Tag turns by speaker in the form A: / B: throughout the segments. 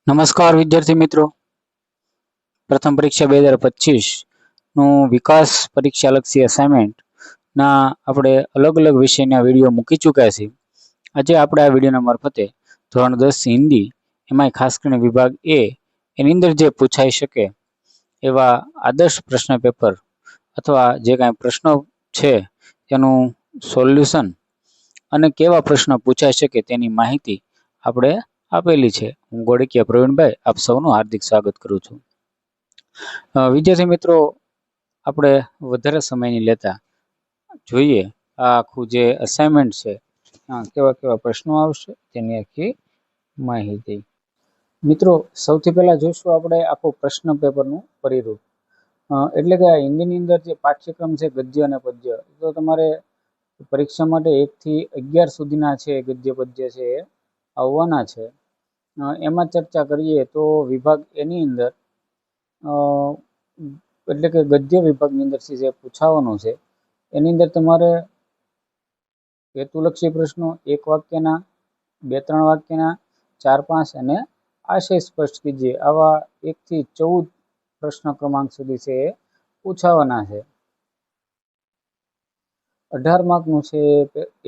A: નમસ્કાર વિદ્યાર્થી મિત્રો, પ્રથમ પરીક્ષા 2025 નું વિકાસ પરીક્ષા લક્ષી અસાઇનમેન્ટ ના આપણે અલગ અલગ વિષયના વિડીયો મૂકી ચૂક્યા છીએ. આજે આપણે આ વિડીયોના મારફતે ધોરણ 10 હિન્દી એમાંય ખાસ કરીને વિભાગ એ એની અંદર જે પૂછાઈ શકે એવા આદર્શ પ્રશ્ન પેપર અથવા જે કાંઈ પ્રશ્નો છે તેનું સોલ્યુશન અને કેવા પ્રશ્નો પૂછાઈ શકે તેની માહિતી આપણે આપેલી છે. હું ગોળકિયા પ્રવીણભાઈ આપ સૌનું હાર્દિક સ્વાગત કરું છું. વિદ્યાર્થી મિત્રો, આપણે વધારે સમયની લેતા જોઈએ આ આખું જે અસાઇનમેન્ટ છે કેવા કેવા પ્રશ્નો આવશે તેની આખી માહિતી. મિત્રો, સૌથી પહેલા જોઈશું આપણે આખું પ્રશ્ન પેપરનું પરિરૂપ. એટલે કે હિન્દીની અંદર જે પાઠ્યક્રમ છે ગદ્ય અને પદ્ય, તો તમારે પરીક્ષા માટે 1 થી 11 સુધીના છે ગદ્ય પદ્ય છે એ આવવાના છે. એમાં ચર્ચા કરીએ તો વિભાગ એની અંદર એટલે કે ગદ્ય વિભાગની અંદર જે પૂછાવાનું છે એની અંદર તમારે હેતુલક્ષી પ્રશ્નો 1 વાક્યના, 2-3 વાક્યના, 4-5 અને આશય સ્પષ્ટ કીજીએ આવા 1 થી 14 પ્રશ્ન ક્રમાંક સુધી છે એ પૂછાવાના છે. 18 માર્કનું છે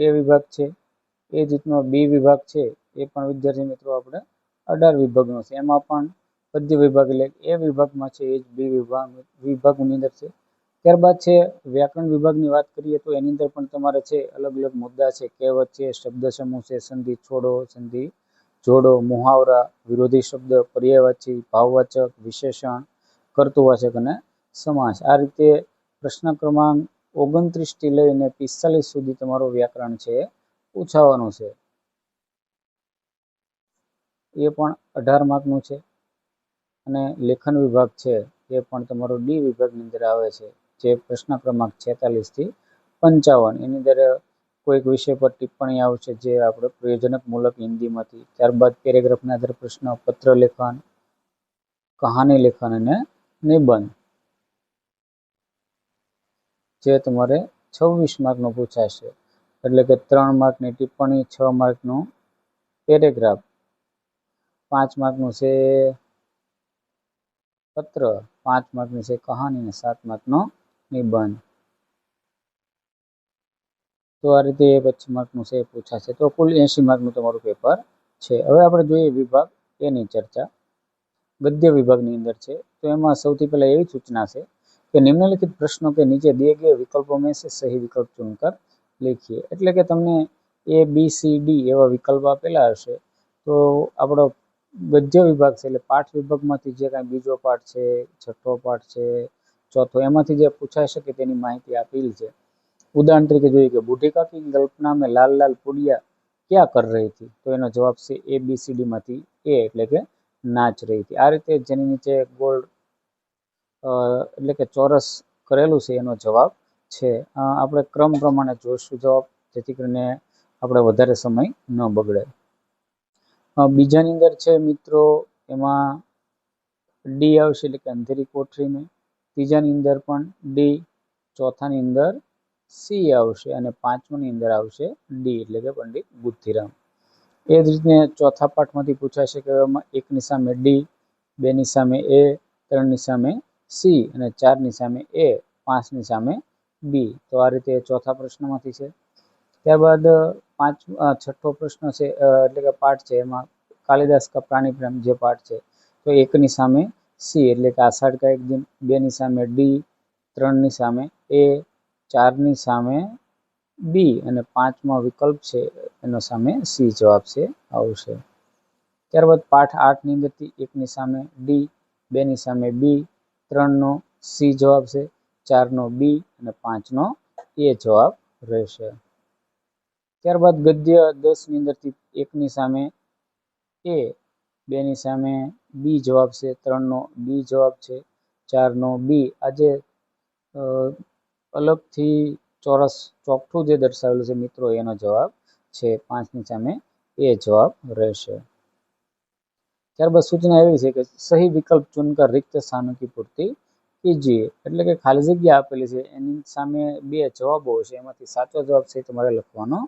A: એ વિભાગ છે. એ જ રીતનો બી વિભાગ છે એ પણ વિદ્યાર્થી મિત્રો આપણે 18 વિભાગનો છે. એમાં પણ પદ્ય વિભાગ એટલે એ વિભાગમાં છે એ જ બી વિભાગની અંદર છે. ત્યારબાદ છે વ્યાકરણ વિભાગની વાત કરીએ તો એની અંદર પણ તમારે છે અલગ અલગ મુદ્દા છે. કહેવત છે, શબ્દ સમૂહ છે, સંધિ છોડો, સંધિ જોડો, મુહાવરા, વિરોધી શબ્દ, પર્યાયવાચી, ભાવવાચક, વિશેષણ, કર્તૃવાચક અને સમાસ. આ રીતે પ્રશ્ન ક્રમાંક 29 થી લઈને 45 સુધી તમારું વ્યાકરણ છે પૂછાવાનું છે. એ પણ 18 માર્કનું છે. અને લેખન વિભાગ છે એ પણ તમારો ડી વિભાગની અંદર આવે છે, જે પ્રશ્ન ક્રમાંક 46 થી 55. એની અંદર કોઈક વિષય પર ટિપ્પણી આવશે જે આપણે પ્રયોજનક મૂલક હિન્દીમાંથી. ત્યારબાદ પેરેગ્રાફના આધારે પ્રશ્ન, પત્ર લેખન, કહાની લેખન અને નિબંધ, જે તમારે 26 માર્કનું પૂછાશે. એટલે કે 3 માર્કની ટિપ્પણી, 6 માર્કનું પેરેગ્રાફ, 5 માર્કનું છે પત્ર, 5 માર્કની છે કહાની અને 7 માર્કનો નિબંધ. તો આ રીતે 25 માર્કનું છે પૂછાશે. તો કુલ 80 માર્કનું તમારું પેપર છે. હવે આપણે જોઈએ વિભાગ એની ચર્ચા. ગદ્ય વિભાગની અંદર છે તો એમાં સૌથી પહેલા એવી સૂચના છે કે નિમ્નલિખિત પ્રશ્નો के नीचे दिए गए विकल्पों में से सही विकल्प चुनकर लिखिए. એટલે કે તમને A, B, C, D એવા વિકલ્પ આપેલા હશે. તો આપણો ગદ્ય વિભાગ છે એટલે પાઠ વિભાગમાંથી જે કાંઈ બીજો પાઠ છે, છઠ્ઠો પાઠ છે, ચોથો, એમાંથી જે પૂછાઈ શકે તેની માહિતી આપેલી છે. ઉદાહરણ તરીકે જોઈએ કે બूढ़ी काकी की कल्पना में लाल लाल पुड़िया क्या कर रही थी? તો એનો જવાબ છે ABCD માંથી A એટલે કે નાચ રહી હતી. આ રીતે જેની નીચે ગોળ એટલે કે ચોરસ કરેલું છે એનો જવાબ છે. આપણે ક્રમ પ્રમાણે જોઈશું જવાબ, જેથી કરીને આપણે વધારે સમય ન બગડે. બીજાની અંદર છે મિત્રો એમાં ડી આવશે એટલે કે અંધેરી કોઠરીમાં. ત્રીજાની અંદર પણ ડી, ચોથાની અંદર સી આવશે અને પાંચમાની અંદર આવશે ડી એટલે કે પંડિત બુદ્ધિરામ. એ જ રીતે ચોથા પાઠમાંથી પૂછાય છે કે એમાં 1ની સામે ડી, 2ની સામે એ, 3ની સામે સી અને 4ની સામે એ, 5ની સામે બી. તો આ રીતે ચોથા પ્રશ્નમાંથી છે. ત્યારબાદ છઠ્ઠો પ્રશ્ન છે એટલે કે પાઠ છે એમાં કાલિદાસ કા પ્રાણી પ્રેમ જે પાઠ છે તો 1ની સામે સી એટલે કે આષાઢ કા એક દિન, 2ની સામે ડી, 3ની સામે એ, 4ની સામે બી અને 5મો વિકલ્પ છે એનો સામે સી જવાબ છે આવશે. ત્યારબાદ પાઠ 8ની અંદરથી 1ની સામે ડી, 2ની સામે બી, 3નો સી જવાબ છે, 4નો બી અને 5નો એ જવાબ રહેશે. ત્યારબાદ ગદ્ય 10ની અંદરથી 1ની સામે એ, 2ની સામે બી જવાબ છે, 3નો બી જવાબ છે, 4નો બી. આજે અલગથી ચોરસ ચોકઠું જે દર્શાવેલું છે મિત્રો એનો જવાબ છે. 5ની સામે એ જવાબ રહેશે. ત્યારબાદ સૂચના એવી છે કે સહી વિકલ્પ ચુનકર રિક્ત સ્થાનો की पूर्ति कीजिए. એટલે કે ખાલી જગ્યા આપેલી છે એની સામે 2 જવાબો છે, એમાંથી સાચો જવાબ છે તમારે લખવાનો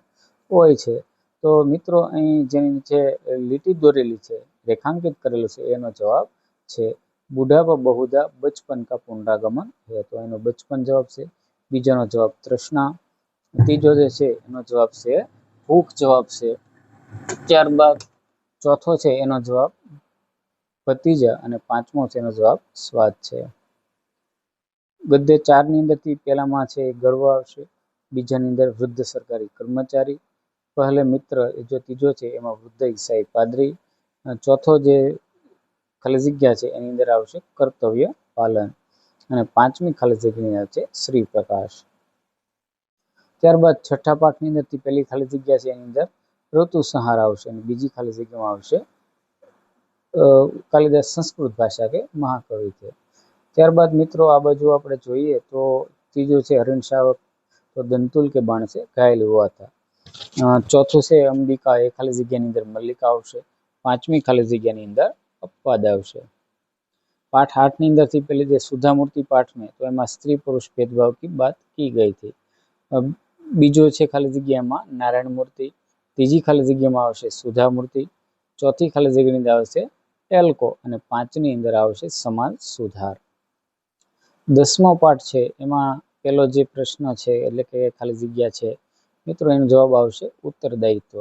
A: હોય છે. તો મિત્રો અહીં જેની નીચે લીટી દોરેલી છે રેખાંકિત કરેલું છે એનો જવાબ છે બુઢાપા બહુધા બચપન કા પુનરાગમન है, તો એનો બચપન જવાબ છે। બીજાનો જવાબ તૃષ્ણા, ત્રીજો જે છે એનો જવાબ છે ભૂખ જવાબ છે। ત્યારબાદ ચોથો છે એનો જવાબ ભતીજા અને પાંચમો છે એનો જવાબ સ્વાદ છે। ગદ્ય 4 ની અંદરથી પહેલામાં છે ગર્વ આવશે, બીજાની અંદર વૃદ્ધ સરકારી કર્મચારી, પહેલે મિત્ર એ જો ત્રીજો છે એમાં વૃદ્ધ ઈસાઈ પાદરી, ચોથો જે ખાલી જગ્યા છે એની અંદર આવશે કર્તવ્ય પાલન અને પાંચમી ખાલી જગ્યાની અંદર છે શ્રી પ્રકાશ। ત્યારબાદ છઠ્ઠા પાઠની અંદરથી પહેલી ખાલી જગ્યા છે એની અંદર ઋતુ સંહાર આવશે અને બીજી ખાલી જગ્યામાં આવશે કાલિદાસ સંસ્કૃત ભાષા કે મહાકવિ છે। ત્યારબાદ મિત્રો આ બાજુ આપણે જોઈએ તો ત્રીજો છે હરિણ શાવક, તો દંતુલ કે બાણ से घायल हुआ था। ચોથું છે અંબિકા એ ખાલી જગ્યાની અંદર મલ્લિકા આવશે। પાંચમી ખાલી જગ્યાની અંદર અપવાદ આવશે। पाठ 8 ની અંદરથી પેલી જે સુધા મૂર્તિ पाठ में तो એમાં સ્ત્રી પુરુષ भेदभाव की बात की गई थी। બીજો છે ખાલી જગ્યામાં નારાયણ મૂર્તિ, ત્રીજી ખાલી જગ્યામાં આવશે સુધા મૂર્તિ, ચોથી ખાલી જગ્યાની અંદર આવશે એલ્કો અને પાંચની અંદર આવશે સમાજ સુધાર। 10મો પાઠ છે એમાં પેલો જે પ્રશ્ન છે એટલે કે ખાલી જગ્યા છે મિત્રો એનો જવાબ આવશે ઉત્તરદાયિત્વ,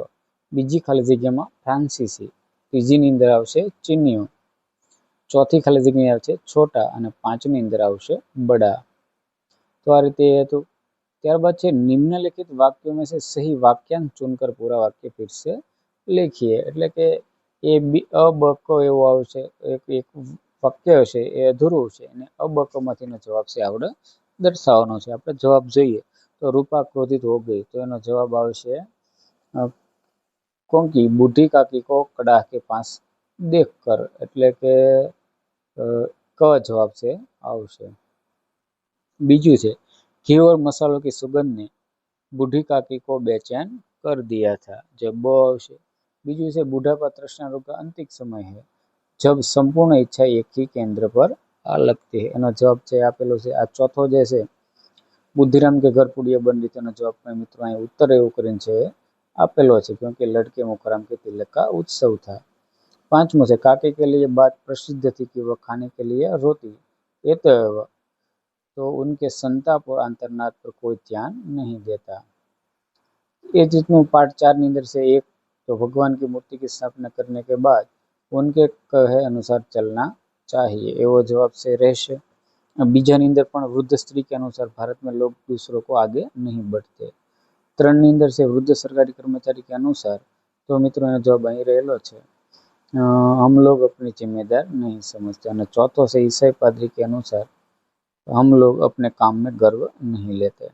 A: બીજી ખાલી જગ્યામાં ફ્રાન્સીસી, ત્રીજીની અંદર આવશે ચીનીઓ, ચોથી ખાલી જગ્યાની આવશે છોટા અને પાંચની અંદર આવશે બડા। તો આ રીતે હતું। ત્યારબાદ છે નિમ્નલિખિત વાક્યોं में से सही वाक्यांश चुनकर पूरा वाक्य फिर से लिखिए, એટલે કે એ બી અ બ ક એવો આવશે, એક વાક્ય છે એ અધૂરું છે અને અ બ ક માંથીનો જવાબ છે આપણે દર્શાવવાનો છે। આપણે જવાબ જોઈએ તો રૂપા ક્રોધિત હો ગઈ, તો એનો જવાબ આવશે કોંકી બુઢી કાકી કો કડાહ કે પાસ દેખ કર, એટલે કે ક જવાબ છે આવશે। બીજું છે घी और मसालों की सुगंध ने बूढ़ी काकी को बेचैन कर दिया था, જે બ આવશે। બીજું છે બુઢાપા તૃષ્ણા रोग का अंतिम समय है जब संपूर्ण इच्छा एक ही केंद्र पर आ लगती है, એનો જવાબ છે આપેલો છે। આ ચોથો જે છે बुद्धिराम के घर पुड़िया बन रही थी, એનો જવાબ મિત્રો અહીં ઉત્તર એવું કરીને છે આપેલો છે क्योंकि लड़के मुखराम के तिलक का उत्सव था। પાંચમો છે काके के लिए बात प्रसिद्ध थी कि वह खाने के लिए रोती, ये तो उनके संताप और अंतर्नाद पर कोई ध्यान नहीं देता। ये जितने पार्ट 4 ની અંદર से एक तो भगवान की मूर्ति की स्थापना करने के बाद उनके कहे अनुसार चलना चाहिए, एवो जवाब से रहશે। બીજાની અંદર પણ વૃદ્ધ સ્ત્રી के अनुसार भारत में लोग दूसरों को आगे नहीं बढ़ते। 3 ની અંદર છે વૃદ્ધ સરકારી કર્મચારી के अनुसार, તો મિત્રો એનો જવાબ અહીં રહેલો છે हम लोग अपनी जिम्मेदार नहीं समझते, અને ચોથો છે ईसाई पादरी के अनुसार हम लोग अपने काम में गर्व नहीं लेते।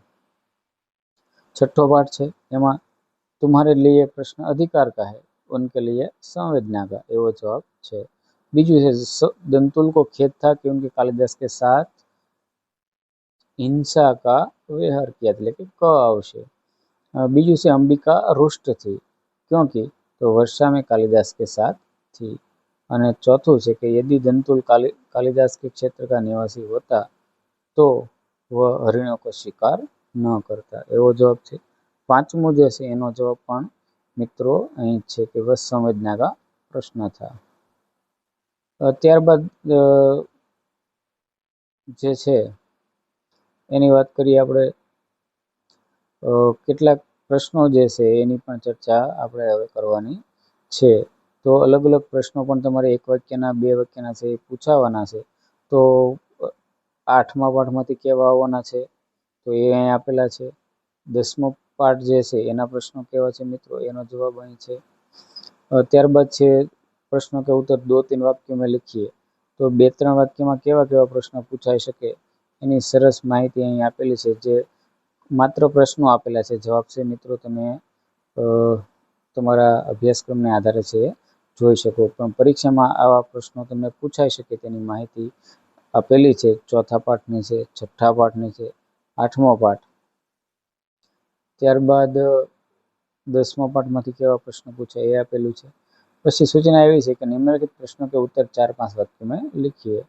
A: छठो पाठ છે એમાં तुम्हारे लिए प्रश्न अधिकार का है उनके लिए संवेदना का, એવો જવાબ છે। બીજું છે दंतुल को खेद था कि उनके कालिदास के साथ हिंसा का व्यवहार किया, એટલે કે ક આવશે। બીજું છે અંબિકા रुष्ट थी क्योंकि तो वर्षा में कालिदास के साथ थी, અને ચોથું છે કે यदि दंतुल कालिदास के क्षेत्र का निवासी होता तो वह हरिणों को शिकार न करता, એવો જવાબ છે। પાંચમો જે છે એનો જવાબ પણ મિત્રો અહીં છે કે વહ સંવેદના કા પ્રશ્ન था। ત્યારબાદ જે છે એની વાત કરીએ આપણે કેટલાક પ્રશ્નો જે છે એની પણ ચર્ચા આપણે હવે કરવાની છે। તો અલગ અલગ પ્રશ્નો પણ તમારે એક વાક્યના બે વાક્યના છે એ પૂછાવાના છે। તો 8મા પાઠમાંથી કેવા આવવાના છે તો એ અહીં આપેલા છે। 10મો પાઠ જે છે એના પ્રશ્નો કેવા છે મિત્રો એનો જવાબ અહીં છે। ત્યારબાદ છે પ્રશ્નો કે ઉત્તર 2-3 વાક્યો में लिखिए, તો 2-3 વાક્યમાં કેવા કેવા પ્રશ્નો પૂછાઈ શકે એની સરસ માહિતી અહીં આપેલી છે। જે માત્ર પ્રશ્નો આપેલા છે, જવાબ છે મિત્રો તમે તમારા અભ્યાસક્રમને આધારે છે જોઈ શકો, પણ પરીક્ષામાં આવા પ્રશ્નો તમને પૂછાઈ શકે તેની માહિતી આપેલી છે। ચોથા પાઠની છે, છઠ્ઠા પાઠની છે, 8મો પાઠ, ત્યારબાદ 10મા પાઠમાંથી કેવા પ્રશ્નો પૂછાય એ આપેલું છે। પછી સૂચના એવી છે કે નિમ્નલિખિત પ્રશ્નો કે उत्तर 4-5 वाक्यों में लिखिए,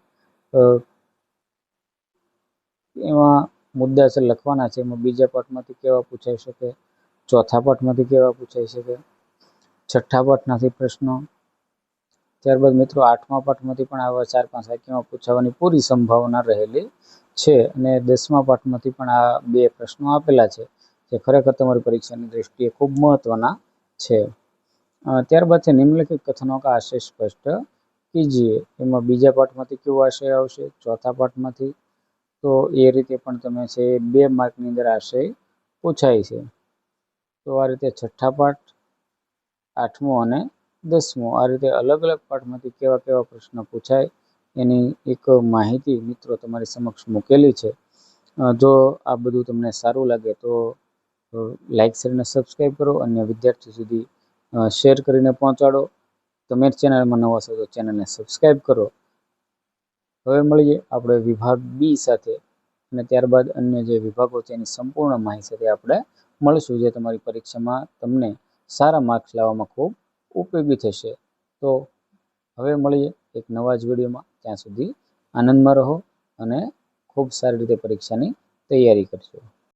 A: એમાં મુદ્દાસર લખવાના છે। એમાં બીજા પાઠમાંથી કેવા પૂછાઈ શકે, ચોથા પાઠમાંથી કેવા પૂછાઈ શકે, છઠ્ઠા પાઠમાંથી પ્રશ્નો, ત્યારબાદ મિત્રો 8મા પાઠમાંથી પણ આવા 4-5 વાક્યમાં પૂછાવાની પૂરી સંભાવના રહેલી છે અને 10મા પાઠમાંથી પણ આ 2 પ્રશ્નો આપેલા છે જે ખરેખર તમારી પરીક્ષાની દ્રષ્ટિએ ખૂબ મહત્વના છે। ત્યારબાદ છે નિમ્નલિખિત કથનોं का आशय स्पष्ट कीजिए। એમાં બીજા પાઠમાંથી કેવો આશય આવશે, ચોથા પાઠમાંથી, તો એ રીતે પણ તમે છે 2 માર્કની અંદર આશય પૂછાય છે। તો આ રીતે છઠ્ઠા પાઠ, 8મો અને 10મો આ રીતે અલગ અલગ પાઠમાંથી કેવા કેવા પ્રશ્ન પૂછાય એની એક માહિતી મિત્રો તમારી સમક્ષ મૂકેલી છે। જો આ બધું તમને સારું લાગે તો લાઈક શેર અને સબસ્ક્રાઈબ કરો, અન્ય વિદ્યાર્થીઓ સુધી શેર કરીને પહોંચાડો। તમે ચેનલમાં નવા છો તો ચેનલને સબસ્ક્રાઈબ કરો। હવે મળીએ આપણે વિભાગ બી સાથે અને ત્યારબાદ અન્ય જે વિભાગો છે એની સંપૂર્ણ માહિતી સાથે આપણે મળશું, જે તમારી પરીક્ષામાં તમને સારા માર્ક્સ લાવવામાં ખૂબ ઉપયોગી થશે। તો હવે મળીએ એક નવા જ વિડીયોમાં, ત્યાં સુધી આનંદમાં રહો અને ખૂબ સારી રીતે પરીક્ષાની તૈયારી કરજો।